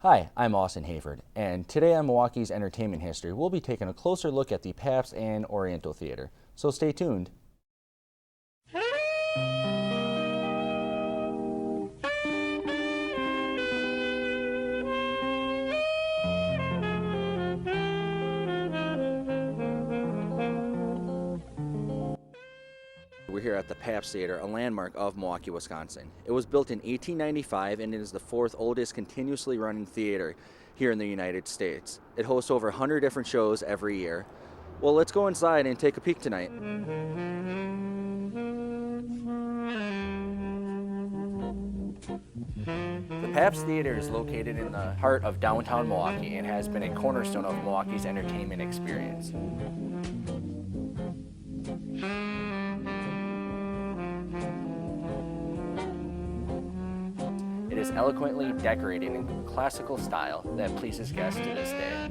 Hi, I'm Austin Hayford, and today on Milwaukee's Entertainment History, we'll be taking a closer look at the Pabst and Oriental Theater. So stay tuned. We're here at the Paps Theater, a landmark of Milwaukee, Wisconsin. It was built in 1895 and it is the fourth oldest continuously running theater here in the United States. It hosts over 100 different shows every year. Well, let's go inside and take a peek tonight. The Paps Theater is located in the heart of downtown Milwaukee and has been a cornerstone of Milwaukee's entertainment experience. It is eloquently decorated in classical style that pleases guests to this day.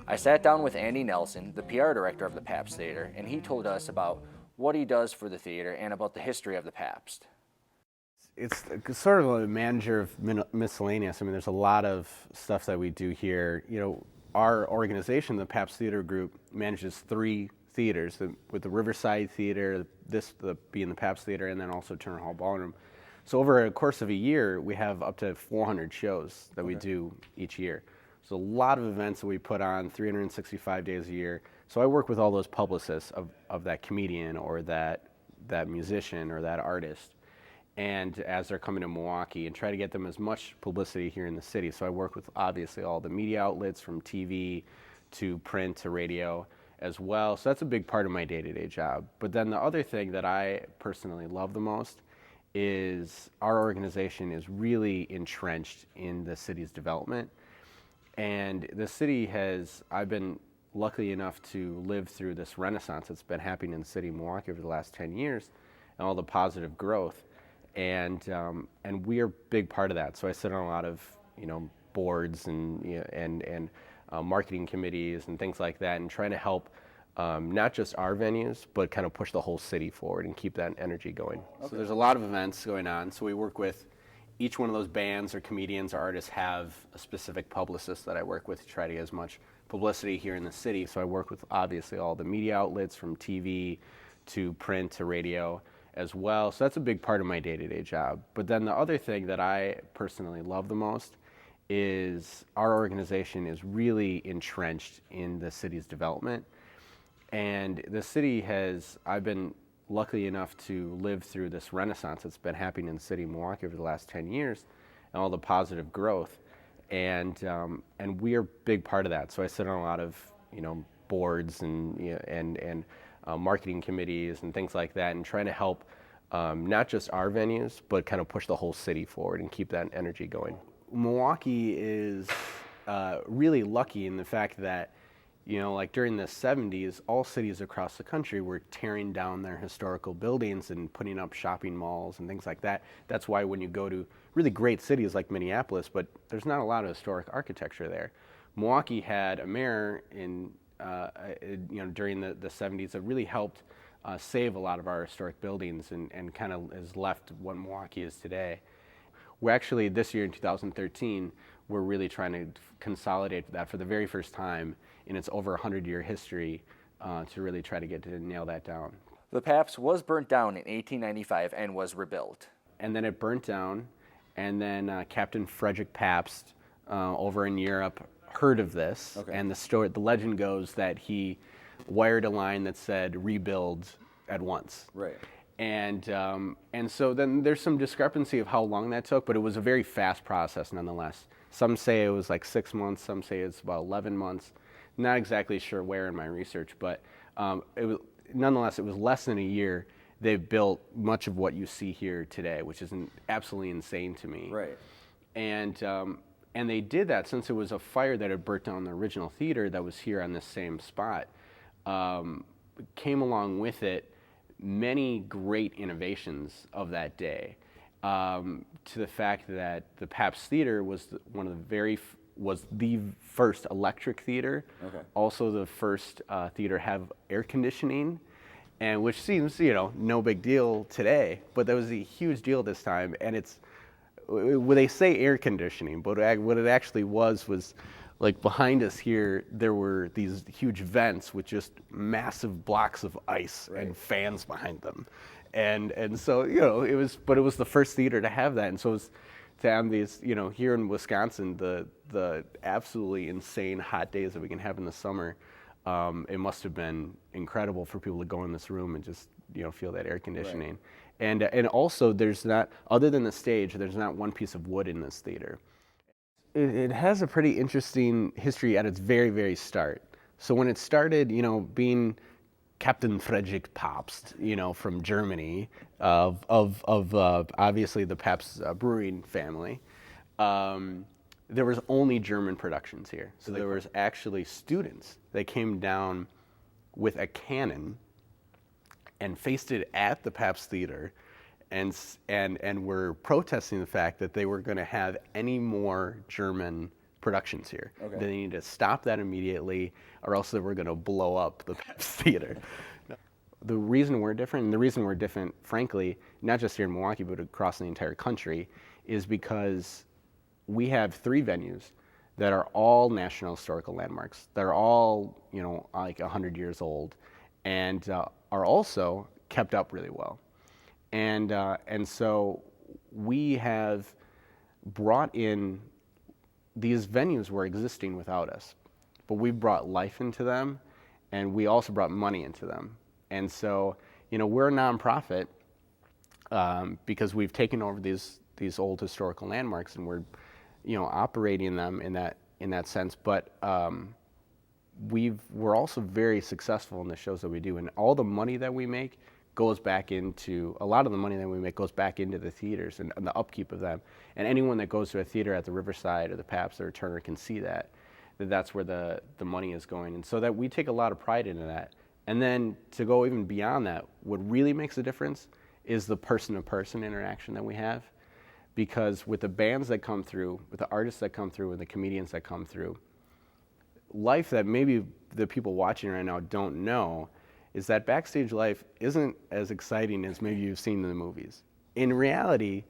I sat down with Andy Nelson, the PR director of the Paps Theater, and he told us about what he does for the theater and about the history of the Pabst. It's sort of a manager of miscellaneous. I mean, there's a lot of stuff that we do here. You know, our organization, the Paps Theater Group, manages 3 theaters, with the Riverside Theater, being the Paps Theater, and then also Turner Hall Ballroom. So over a course of a year, we have up to 400 shows that we do each year. So a lot of events that we put on 365 days a year. So I work with all those publicists of that comedian or that musician or that artist, and as they're coming to Milwaukee, and try to get them as much publicity here in the city. So I work with obviously all the media outlets, from TV to print to radio as well. So that's a big part of my day-to-day job. But then the other thing that I personally love the most is our organization is really entrenched in the city's development. And the city I've been lucky enough to live through this renaissance that's been happening in the city of Milwaukee over the last 10 years, and all the positive growth. And we are a big part of that. So I sit on a lot of, boards and marketing committees and things like that, and trying to help not just our venues, but kind of push the whole city forward and keep that energy going. Okay. So there's a lot of events going on. So we work with each one of those bands or comedians or artists have a specific publicist that I work with to try to get as much publicity here in the city. So I work with obviously all the media outlets, from TV to print to radio as well. So that's a big part of my day-to-day job. But then the other thing that I personally love the most is our organization is really entrenched in the city's development. And the city I've been lucky enough to live through this renaissance that's been happening in the city of Milwaukee over the last 10 years, and all the positive growth. And we are a big part of that. So I sit on a lot of, boards and marketing committees and things like that, and trying to help not just our venues, but kind of push the whole city forward and keep that energy going. Milwaukee is really lucky in the fact that, like during the 70s, all cities across the country were tearing down their historical buildings and putting up shopping malls and things like that. That's why when you go to really great cities like Minneapolis, but there's not a lot of historic architecture there. Milwaukee had a mayor during the 70s that really helped save a lot of our historic buildings and kind of has left what Milwaukee is today. We're actually, this year in 2013, we're really trying to consolidate that for the very first time in its over 100-year history, to really try to get to nail that down. The Pabst was burnt down in 1895 and was rebuilt. And then it burnt down, and then Captain Frederick Pabst over in Europe heard of this, okay. And the legend goes that he wired a line that said "rebuild at once." Right. And so then there's some discrepancy of how long that took, but it was a very fast process nonetheless. Some say it was like 6 months, some say it's about 11 months. Not exactly sure where in my research, but nonetheless, it was less than a year. They built much of what you see here today, which is absolutely insane to me. Right. And they did that since it was a fire that had burnt down the original theater that was here on this same spot. Came along with it many great innovations of that day, to the fact that the Paps Theater was was the first electric theater, also the first theater to have air conditioning, and which seems, no big deal today, but that was a huge deal this time. And when they say air conditioning, but what it actually was like behind us here, there were these huge vents with just massive blocks of ice and fans behind them. And so, it was the first theater to have that. And so to have these, here in Wisconsin, the absolutely insane hot days that we can have in the summer, it must have been incredible for people to go in this room and just, feel that air conditioning. Right. And also, there's not, other than the stage, there's not one piece of wood in this theater. It has a pretty interesting history at its very, very start. So when it started, being Captain Friedrich Pabst, from Germany, of obviously the Pabst brewing family, there was only German productions here. So there was actually students that came down with a cannon and faced it at the Paps Theater, and were protesting the fact that they were going to have any more German productions here. Okay. They needed to stop that immediately, or else they were going to blow up the Paps Theater. The reason we're different, and the reason we're different, frankly, not just here in Milwaukee, but across the entire country, is because we have 3 venues that are all national historical landmarks. They're all, like 100 years old, and are also kept up really well. And so we have brought in, these venues were existing without us, but we brought life into them, and we also brought money into them. And so, we're a nonprofit because we've taken over these old historical landmarks, and we're, operating them in that sense. But we're also very successful in the shows that we do, and all the money that we make goes back into, a lot of the money that we make goes back into the theaters and the upkeep of them. And anyone that goes to a theater at the Riverside or the Pabst or Turner can see that's where the money is going. And so that we take a lot of pride into that. And then to go even beyond that, what really makes a difference is the person-to-person interaction that we have. Because with the bands that come through, with the artists that come through, and the comedians that come through, life that maybe the people watching right now don't know is that backstage life isn't as exciting as maybe you've seen in the movies. In reality,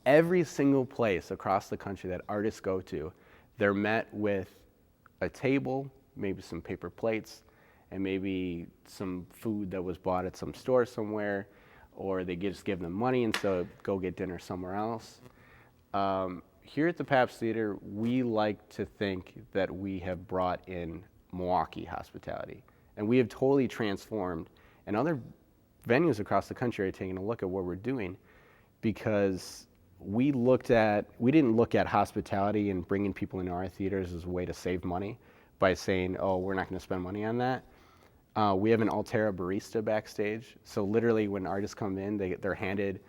every single place across the country that artists go to, they're met with a table, maybe some paper plates, and maybe some food that was bought at some store somewhere, or they just give them money and so go get dinner somewhere else. Here at the Paps Theater, we like to think that we have brought in Milwaukee hospitality. And we have totally transformed, and other venues across the country are taking a look at what we're doing, because we didn't look at hospitality and bringing people into our theaters as a way to save money by saying, oh, we're not going to spend money on that. We have an Altera barista backstage, so literally when artists come in, they're handed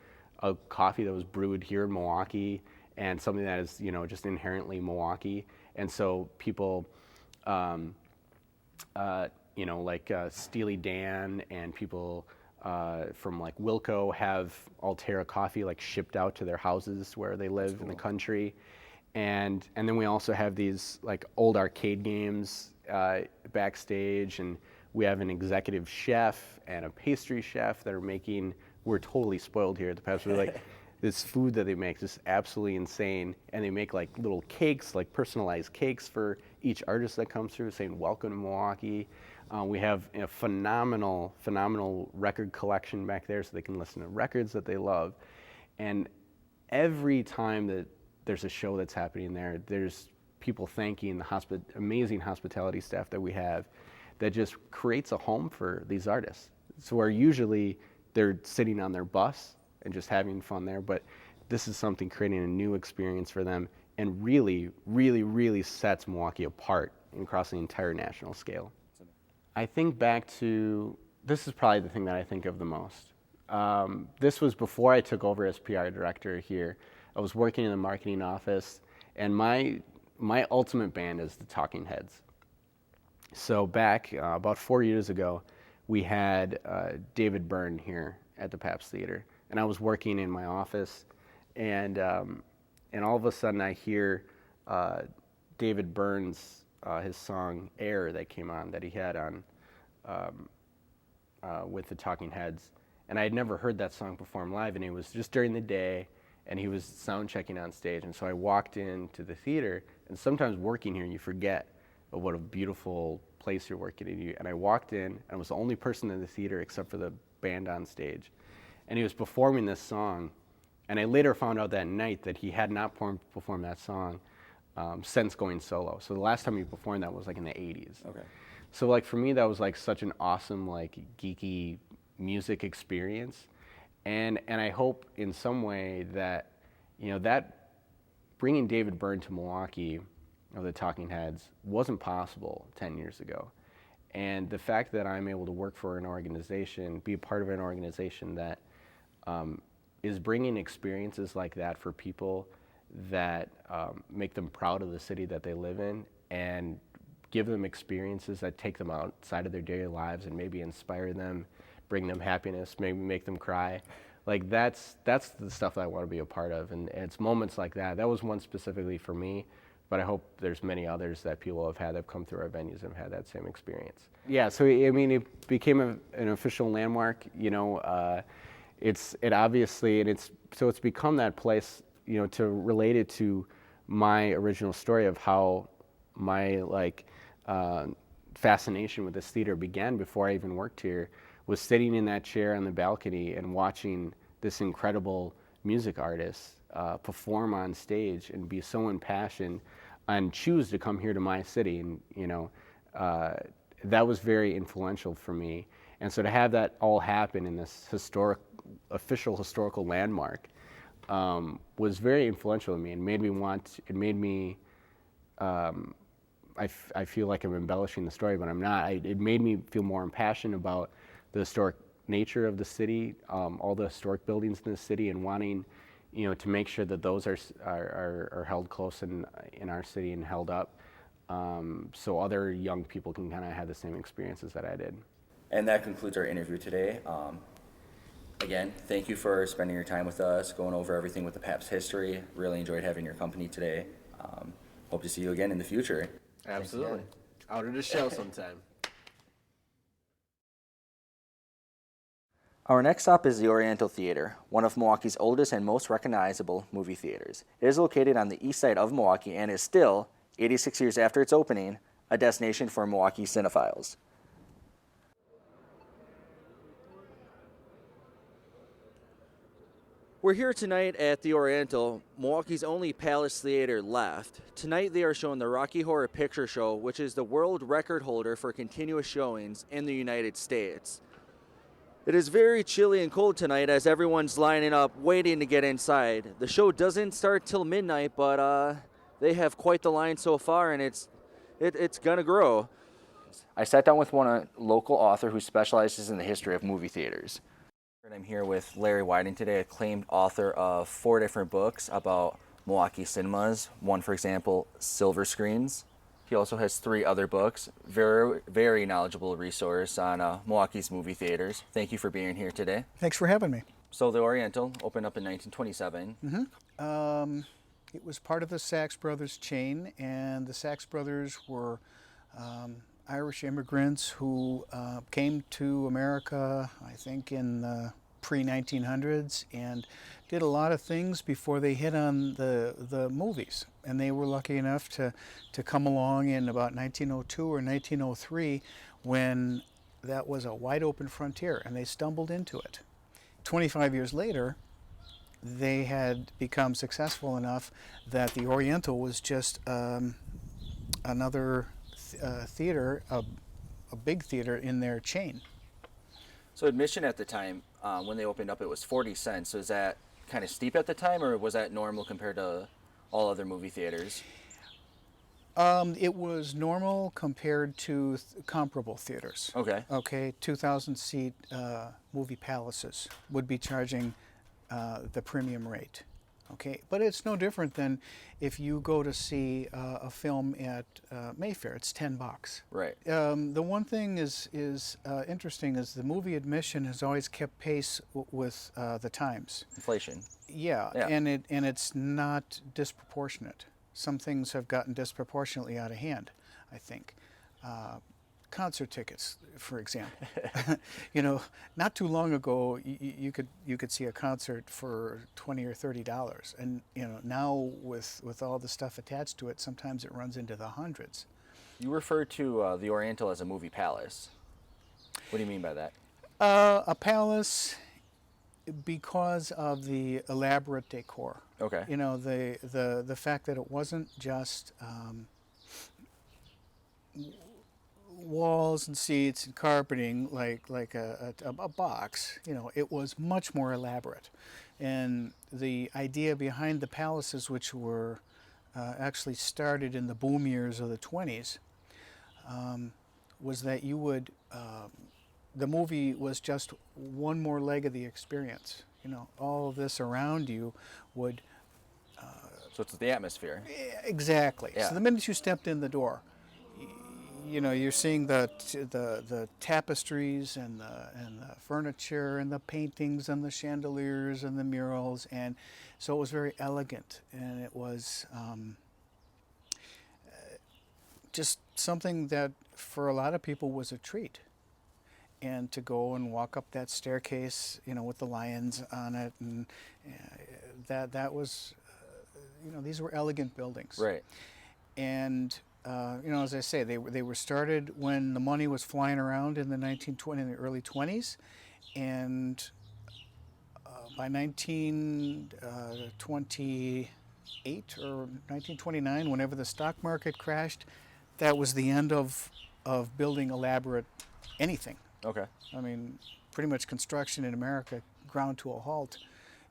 a coffee that was brewed here in Milwaukee, and something that is, just inherently Milwaukee. And so people, like Steely Dan and people from like Wilco have Altera coffee like shipped out to their houses where they live in the country. And then we also have these like old arcade games backstage, and we have an executive chef and a pastry chef that are making, we're totally spoiled here at the Paps. We're like, this food that they make is absolutely insane, and they make like little cakes, like personalized cakes for each artist that comes through, saying welcome to Milwaukee. We have a phenomenal record collection back there, so they can listen to records that they love. And every time that there's a show that's happening there, there's people thanking the amazing hospitality staff that we have, that just creates a home for these artists. So where usually they're sitting on their bus and just having fun there, but this is something creating a new experience for them, and really, really, really sets Milwaukee apart across the entire national scale. I think back to, this is probably the thing that I think of the most. This was before I took over as PR director here. I was working in the marketing office, and my ultimate band is the Talking Heads. So back about 4 years ago, we had David Byrne here at the Paps Theater, and I was working in my office, and all of a sudden I hear David Byrne's his song "Air" that came on, that he had on with the Talking Heads, and I had never heard that song performed live, and it was just during the day, and he was sound checking on stage, and so I walked into the theater, and sometimes working here you forget what a beautiful place you're working in. And I walked in, and I was the only person in the theater except for the band on stage, and he was performing this song, and I later found out that night that he had not performed that song since going solo. So the last time he performed that was like in the 80s. Okay. So like for me, that was like such an awesome, like geeky music experience. And I hope in some way that, you know, that bringing David Byrne to Milwaukee of the Talking Heads wasn't possible 10 years ago. And the fact that I'm able to work for an organization, be a part of an organization that is bringing experiences like that for people that make them proud of the city that they live in, and give them experiences that take them outside of their daily lives and maybe inspire them, bring them happiness, maybe make them cry. Like that's the stuff that I want to be a part of, and it's moments like that. That was one specifically for me, but I hope there's many others that people have had that have come through our venues and have had that same experience. Yeah, so I mean, it became an official landmark. You know, it's become that place. You know, to relate it to my original story of how my fascination with this theater began before I even worked here, was sitting in that chair on the balcony and watching this incredible music artist perform on stage and be so impassioned and choose to come here to my city. And, you know, that was very influential for me. And so to have that all happen in this official historical landmark was very influential to me, and I feel like I'm embellishing the story, but I'm not. It made me feel more impassioned about the historic nature of the city, all the historic buildings in the city, and wanting, you know, to make sure that those are held close in our city and held up, so other young people can kind of have the same experiences that I did. And that concludes our interview today. Again, thank you for spending your time with us, going over everything with the Paps history. Really enjoyed having your company today. Hope to see you again in the future. Absolutely. Out at a show sometime. Our next stop is the Oriental Theater, one of Milwaukee's oldest and most recognizable movie theaters. It is located on the east side of Milwaukee and is still, 86 years after its opening, a destination for Milwaukee cinephiles. We're here tonight at the Oriental, Milwaukee's only Palace Theater left. Tonight they are showing the Rocky Horror Picture Show, which is the world record holder for continuous showings in the United States. It is very chilly and cold tonight as everyone's lining up waiting to get inside. The show doesn't start till midnight, but they have quite the line so far, and it's gonna grow. I sat down with a local author who specializes in the history of movie theaters. I'm here with Larry Whiting today, acclaimed author of 4 different books about Milwaukee cinemas. One, for example, Silver Screens. He also has 3 other books. Very, very knowledgeable resource on Milwaukee's movie theaters. Thank you for being here today. Thanks for having me. So the Oriental opened up in 1927. Mm-hmm. It was part of the Sachs Brothers chain, and the Sachs Brothers were Irish immigrants who came to America, I think, in the pre-1900s, and did a lot of things before they hit on the movies. And they were lucky enough to come along in about 1902 or 1903 when that was a wide open frontier, and they stumbled into it. 25 years later, they had become successful enough that the Oriental was just another theater, a big theater in their chain. So admission at the time, when they opened up, it was 40 cents. So is that kind of steep at the time, or was that normal compared to all other movie theaters? It was normal compared to comparable theaters. Okay. 2,000-seat movie palaces would be charging the premium rate. Okay, but it's no different than if you go to see a film at Mayfair. It's $10. Right. The one thing is interesting is the movie admission has always kept pace with the times. Inflation. Yeah, Yeah. and it's not disproportionate. Some things have gotten disproportionately out of hand, I think. Concert tickets, for example. You know, not too long ago, you could see a concert for $20 or $30, and you know now with all the stuff attached to it, sometimes it runs into the hundreds. You refer to the Oriental as a movie palace. What do you mean by that? A palace, because of the elaborate decor. Okay. You know, the fact that it wasn't just walls and seats and carpeting like a box. You know, it was much more elaborate, and the idea behind the palaces, which were actually started in the boom years of the 20s, was that you would the movie was just one more leg of the experience. You know, all of this around you would So it's the atmosphere. exactly. Yeah. So the minute you stepped in the door, you know, you're seeing the tapestries and the furniture and the paintings and the chandeliers and the murals, and so it was very elegant, and it was just something that for a lot of people was a treat. And to go and walk up that staircase, you know, with the lions on it, and that was, you know, these were elegant buildings. Right. And you know, as I say, they were started when the money was flying around in the in the early 20s, and by 1928 or 1929, whenever the stock market crashed, that was the end of building elaborate anything. Okay. I mean, pretty much construction in America ground to a halt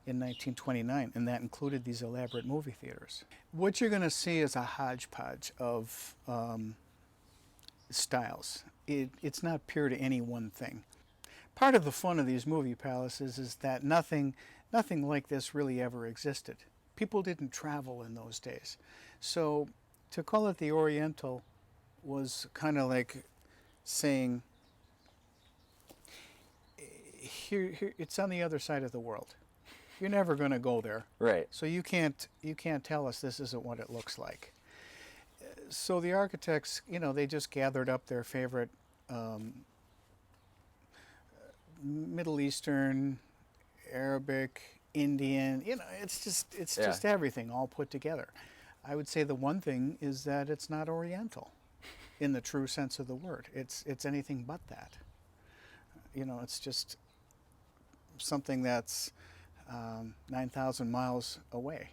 in 1929, and that included these elaborate movie theaters. What you're going to see is a hodgepodge of styles. It's not pure to any one thing. Part of the fun of these movie palaces is that nothing like this really ever existed. People didn't travel in those days. So to call it the Oriental was kind of like saying, here it's on the other side of the world. You're never going to go there. Right. So you can't tell us this isn't what it looks like. So the architects, you know, they just gathered up their favorite Middle Eastern, Arabic, Indian, you know, it's just everything all put together. I would say the one thing is that it's not Oriental in the true sense of the word. It's anything but that. You know, it's just something that's 9,000 miles away.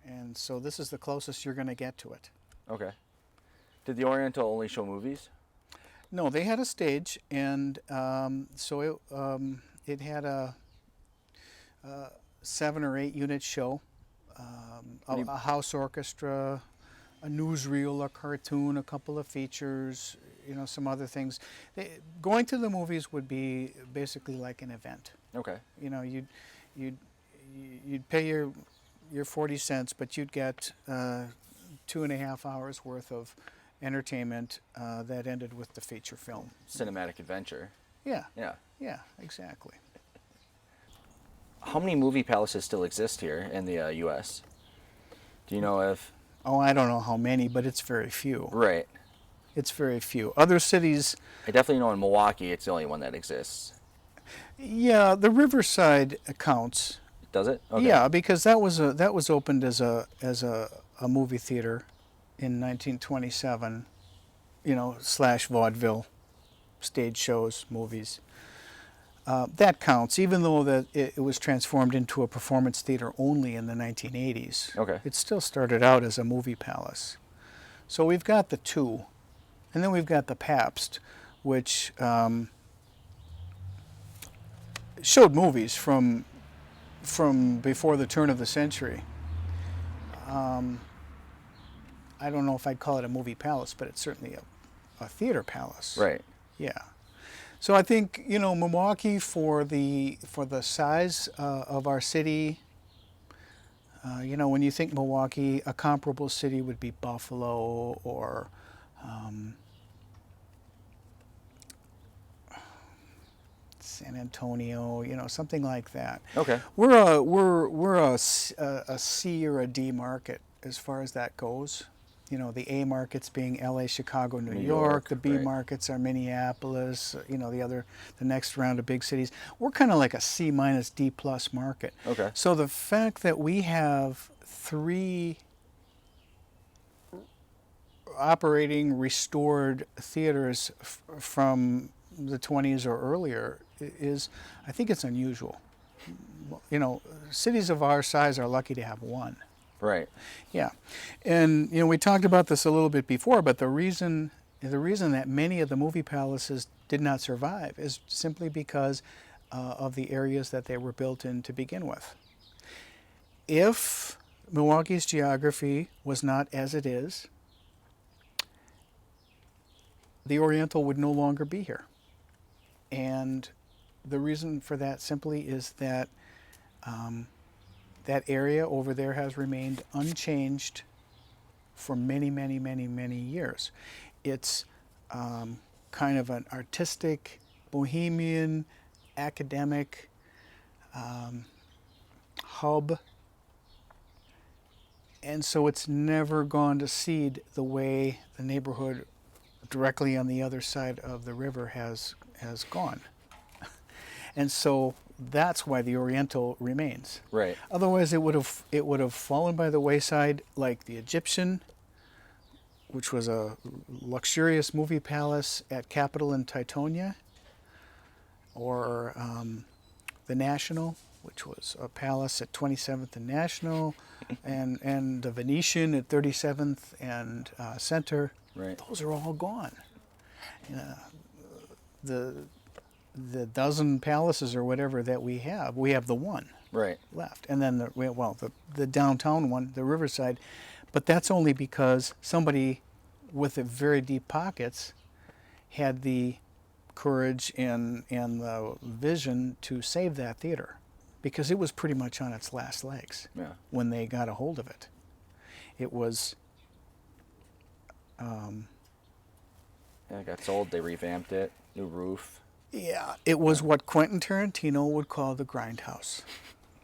And so this is the closest you're going to get to it. Okay. Did the Oriental only show movies? No, they had a stage, and so it had a 7 or 8 unit show, a house orchestra, a newsreel, a cartoon, a couple of features, you know, some other things. Going to the movies would be basically like an event. Okay. You know, you'd pay your 40 cents, but you'd get 2.5 hours worth of entertainment that ended with the feature film. Cinematic adventure. Yeah. Yeah. Yeah, exactly. How many movie palaces still exist here in the U.S.? Do you know if? Oh, I don't know how many, but it's very few. Right. It's very few. Other cities. I definitely know in Milwaukee it's the only one that exists. Yeah, the Riverside counts. Does it? Okay. Yeah, because that was opened as a movie theater in 1927. You know, / vaudeville, stage shows, movies. That counts, even though that it was transformed into a performance theater only in the 1980s. Okay. It still started out as a movie palace. So we've got the two, and then we've got the Pabst, which showed movies from before the turn of the century. I don't know if I'd call it a movie palace, but it's certainly a theater palace. Right. Yeah. So I think, you know, Milwaukee, for the size of our city, You know, when you think Milwaukee, a comparable city would be Buffalo or San Antonio, you know, something like that. Okay. We're a C or a D market as far as that goes. You know, the A markets being LA, Chicago, New York. The B right. markets are Minneapolis, you know, the next round of big cities. We're kind of like a C minus D plus market. Okay. So the fact that we have 3 operating restored theaters from the 20s or earlier is, I think it's unusual. You know, cities of our size are lucky to have 1. Right. Yeah, and you know, we talked about this a little bit before, but the reason that many of the movie palaces did not survive is simply because of the areas that they were built in to begin with. If Milwaukee's geography was not as it is, the Oriental would no longer be here. And the reason for that simply is that that area over there has remained unchanged for many, many, many, many years. It's kind of an artistic, bohemian, academic hub. And so it's never gone to seed the way the neighborhood directly on the other side of the river has gone. And so that's why the Oriental remains. Right. Otherwise, it would have fallen by the wayside, like the Egyptian, which was a luxurious movie palace at Capitol in Titonia, or the National, which was a palace at 27th and National, and the Venetian at 37th and Center. Right. Those are all gone. The dozen palaces or whatever that we have the one Right. left, and then the downtown one, the Riverside, but that's only because somebody with very deep pockets had the courage and the vision to save that theater, because it was pretty much on its last legs. Yeah. When they got a hold of it. It was Yeah, it got sold. They revamped it. New roof. yeah, it was what Quentin Tarantino would call the grindhouse.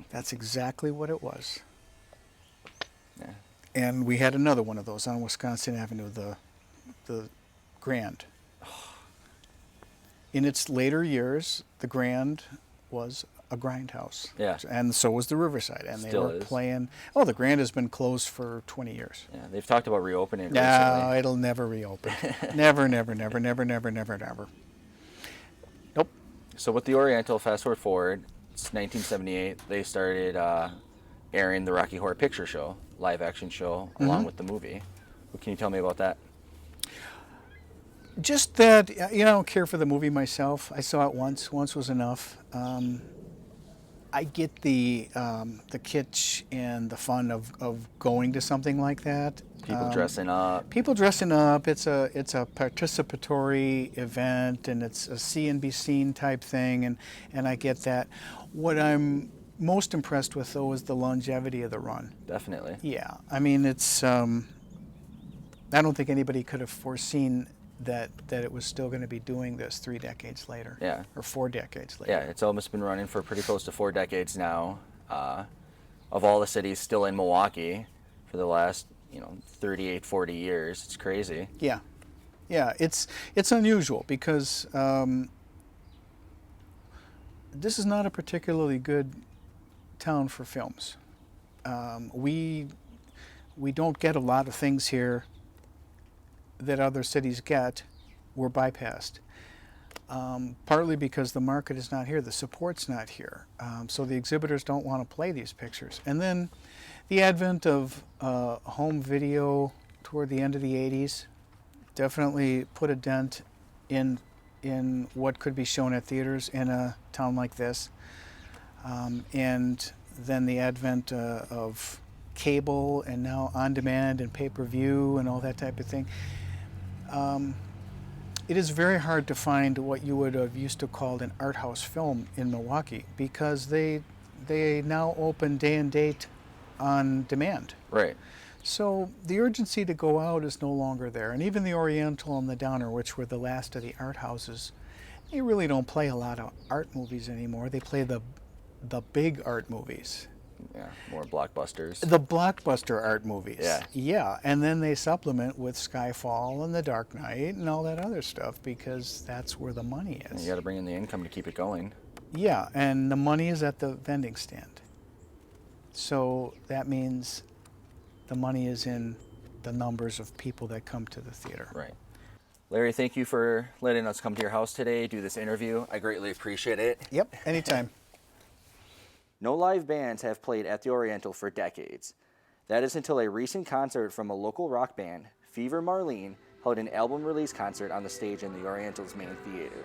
That's exactly what it was. Yeah. And we had another one of those on Wisconsin Avenue, the Grand. In its later years, the Grand was a grindhouse. Yeah. And so was the Riverside. And Still they were is. playing. Oh, the Grand has been closed for 20 years. Yeah. They've talked about reopening it No, recently. it'll never reopen. Never, never, never, never, never, never, never. Nope. So with the Oriental, fast forward, it's 1978. They started airing the Rocky Horror Picture Show, live action show, along with the movie. What can you tell me about that? Just that, you know, I don't care for the movie myself. I saw it once. Once was enough. I get the kitsch and the fun of going to something like that. People dressing up. People dressing up. It's a participatory event, and it's a see and be seen type thing, and I get that. What I'm most impressed with, though, is the longevity of the run. Definitely. Yeah, I mean, it's. I don't think anybody could have foreseen that it was still going to be doing this 3 decades later. Yeah. Or 4 decades later. Yeah, it's almost been running for pretty close to 4 decades now. Of all the cities still in Milwaukee for the last, 38, 40 years. It's crazy. Yeah. Yeah, it's unusual because this is not a particularly good town for films. We don't get a lot of things here that other cities get. Were bypassed. Partly because the market is not here, the support's not here. So the exhibitors don't want to play these pictures. And then the advent of home video toward the end of the 80s definitely put a dent in what could be shown at theaters in a town like this. And then the advent of cable and now on-demand and pay-per-view and all that type of thing. It is very hard to find what you would have used to call an art house film in Milwaukee, because they now open day and date on demand. Right. So the urgency to go out is no longer there. And even the Oriental and the Downer, which were the last of the art houses, they really don't play a lot of art movies anymore. They play the big art movies. Yeah, more blockbusters. The blockbuster art movies. Yeah. Yeah, and then they supplement with Skyfall and The Dark Knight and all that other stuff because that's where the money is. You got to bring in the income to keep it going. Yeah, and the money is at the vending stand. So that means the money is in the numbers of people that come to the theater. Right. Larry, thank you for letting us come to your house today, do this interview. I greatly appreciate it. Yep, anytime. No live bands have played at the Oriental for decades. That is until a recent concert from a local rock band, Fever Marlene, held an album release concert on the stage in the Oriental's main theater.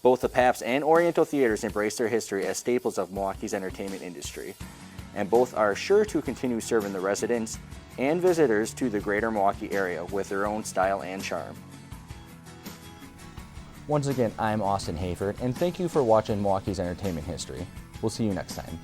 Both the Pabst and Oriental theaters embrace their history as staples of Milwaukee's entertainment industry, and both are sure to continue serving the residents and visitors to the greater Milwaukee area with their own style and charm. Once again, I'm Austin Hayford, and thank you for watching Milwaukee's entertainment history. We'll see you next time.